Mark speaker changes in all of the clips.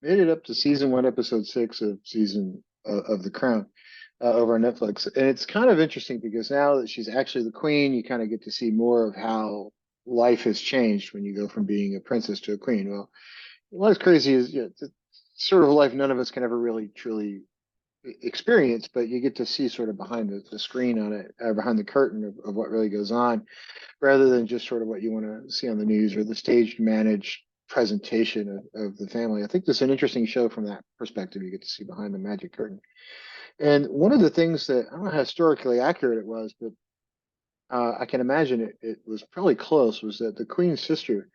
Speaker 1: made it up to season one, episode six of season of The Crown over on Netflix. And it's kind of interesting because now that she's actually the queen, you kind of get to see more of how life has changed when you go from being a princess to a queen. Well, what's crazy is, it's sort of a life none of us can ever really truly experience, but you get to see sort of behind the screen on it, behind the curtain of what really goes on, rather than just sort of what you want to see on the news or the staged managed presentation of the family. I think this is an interesting show from that perspective. You get to see behind the magic curtain. And one of the things that, I don't know how historically accurate it was, but I can imagine it was probably close, was that the queen's sister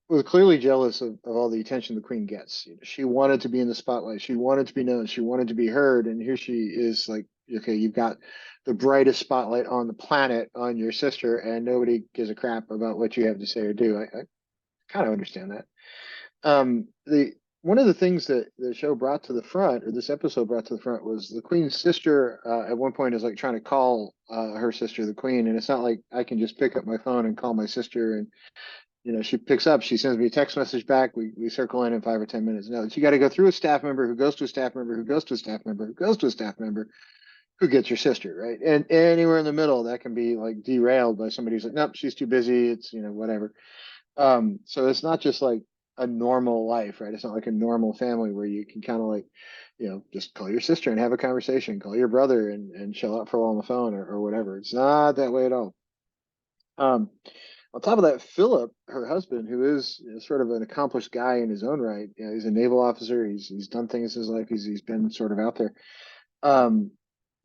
Speaker 1: was clearly jealous of all the attention the queen gets. You know, she wanted to be in the spotlight. She wanted to be known. She wanted to be heard. And here she is, like, okay, you've got the brightest spotlight on the planet on your sister, and nobody gives a crap about what you have to say or do. I kind of understand that. The One of the things that the show brought to the front, or this episode brought to the front, was the queen's sister. At one point, is like trying to call her sister, the queen, and it's not like I can just pick up my phone and call my sister and she picks up, she sends me a text message back. We circle in 5 or 10 minutes. No, you got to go through a staff member who goes to a staff member who goes to a staff member who goes to a staff member who gets your sister, right? And anywhere in the middle, that can be like derailed by somebody who's like, nope, she's too busy. It's, whatever. So it's not just like a normal life, right? It's not like a normal family where you can kind of like, just call your sister and have a conversation, call your brother and chill out for a while on the phone or whatever. It's not that way at all. Um, on top of that, Philip, her husband, who is sort of an accomplished guy in his own right, he's a naval officer. He's done things in his life. He's been sort of out there. Um,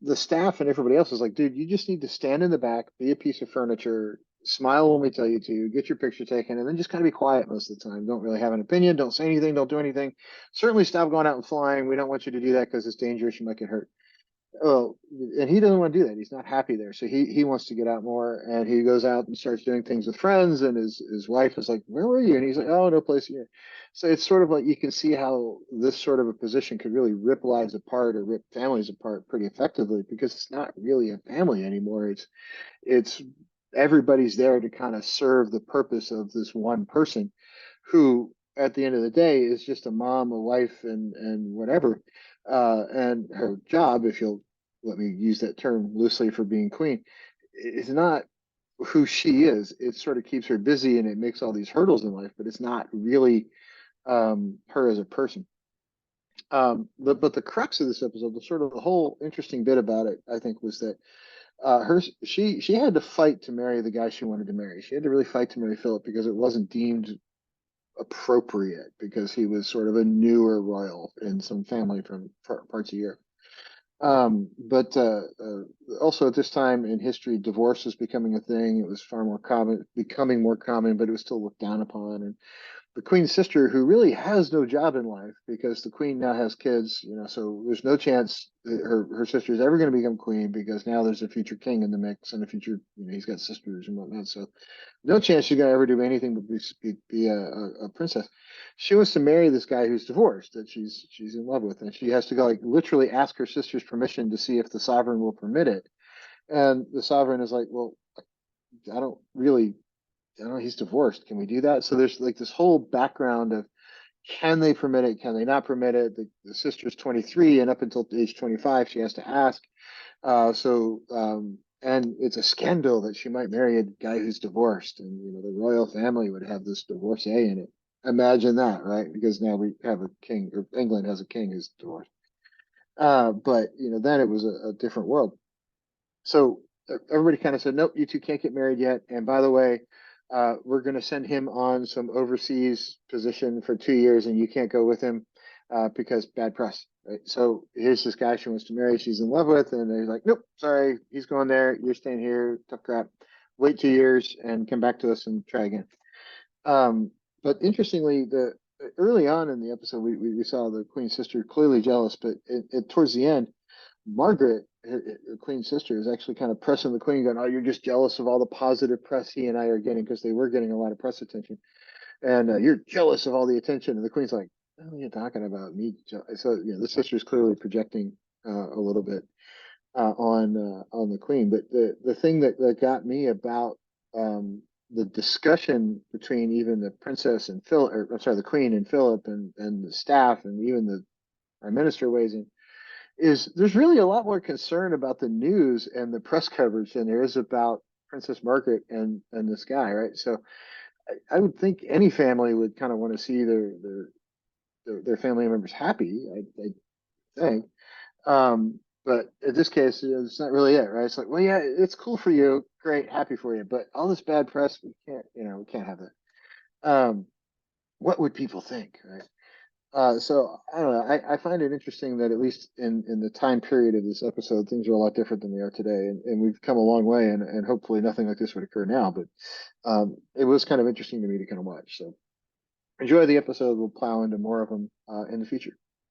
Speaker 1: the staff and everybody else is like, dude, you just need to stand in the back, be a piece of furniture, smile when we tell you to, get your picture taken, and then just kind of be quiet most of the time. Don't really have an opinion. Don't say anything. Don't do anything. Certainly stop going out and flying. We don't want you to do that because it's dangerous. You might get hurt. Oh, and he doesn't want to do that. He's not happy there. So he wants to get out more, and he goes out and starts doing things with friends, and his wife is like, "Where were you?" And he's like, "Oh, no place here." So it's sort of like you can see how this sort of a position could really rip lives apart or rip families apart pretty effectively, because it's not really a family anymore. It's everybody's there to kind of serve the purpose of this one person who at the end of the day is just a mom, a wife, and whatever. And her job, if you'll let me use that term loosely for being queen, is not who she is. It sort of keeps her busy and it makes all these hurdles in life, but it's not really her as a person. But the crux of this episode, the sort of the whole interesting bit about it, I think, was that she had to fight to marry the guy she wanted to marry. She had to really fight to marry Philip because it wasn't deemed appropriate because he was sort of a newer royal in some family from parts of Europe. But also at this time in history, divorce was becoming a thing. It was far more common, becoming more common, but it was still looked down upon. And the queen's sister, who really has no job in life because the queen now has kids, so there's no chance that her sister is ever going to become queen because now there's a future king in the mix and a future, he's got sisters and whatnot. So no chance she's gonna ever do anything but be a princess. She wants to marry this guy who's divorced that she's in love with, and she has to go like literally ask her sister's permission to see if the sovereign will permit it. And the sovereign is like, well, I don't really, I don't know, he's divorced. Can we do that? So there's like this whole background of can they permit it? Can they not permit it? The sister's 23, and up until age 25, she has to ask. And it's a scandal that she might marry a guy who's divorced, and the royal family would have this divorcee in it. Imagine that, right? Because now we have a king, or England has a king who's divorced. But then it was a different world. So everybody kind of said, nope, you two can't get married yet. And by the way, we're going to send him on some overseas position for 2 years, and you can't go with him because bad press. Right. So here's this guy she wants to marry, she's in love with, and they're like, nope, sorry, he's going there. You're staying here. Tough crap. Wait 2 years and come back to us and try again. Um, but interestingly, the early on in the episode, we saw the queen's sister clearly jealous, but towards the end, Margaret, her queen's sister, is actually kind of pressing the queen, going, "Oh, you're just jealous of all the positive press he and I are getting because they were getting a lot of press attention, and you're jealous of all the attention." And the queen's like, "What are you talking about me?" So the sister is clearly projecting a little bit on the queen. But the thing that got me about the discussion between even the princess and Philip, or I'm sorry, the queen and Philip, and the staff, and even the prime minister weighs in, is there's really a lot more concern about the news and the press coverage than there is about Princess Margaret and this guy, right? So I would think any family would kind of want to see their family members happy. I think. But in this case, it's not really it, right? It's like, well, yeah, it's cool for you, great, happy for you, but all this bad press, we can't, we can't have that. What would people think, right? So I don't know. I find it interesting that at least in the time period of this episode, things are a lot different than they are today, and we've come a long way, and hopefully nothing like this would occur now. But it was kind of interesting to me to kind of watch. So enjoy the episode. We'll plow into more of them in the future.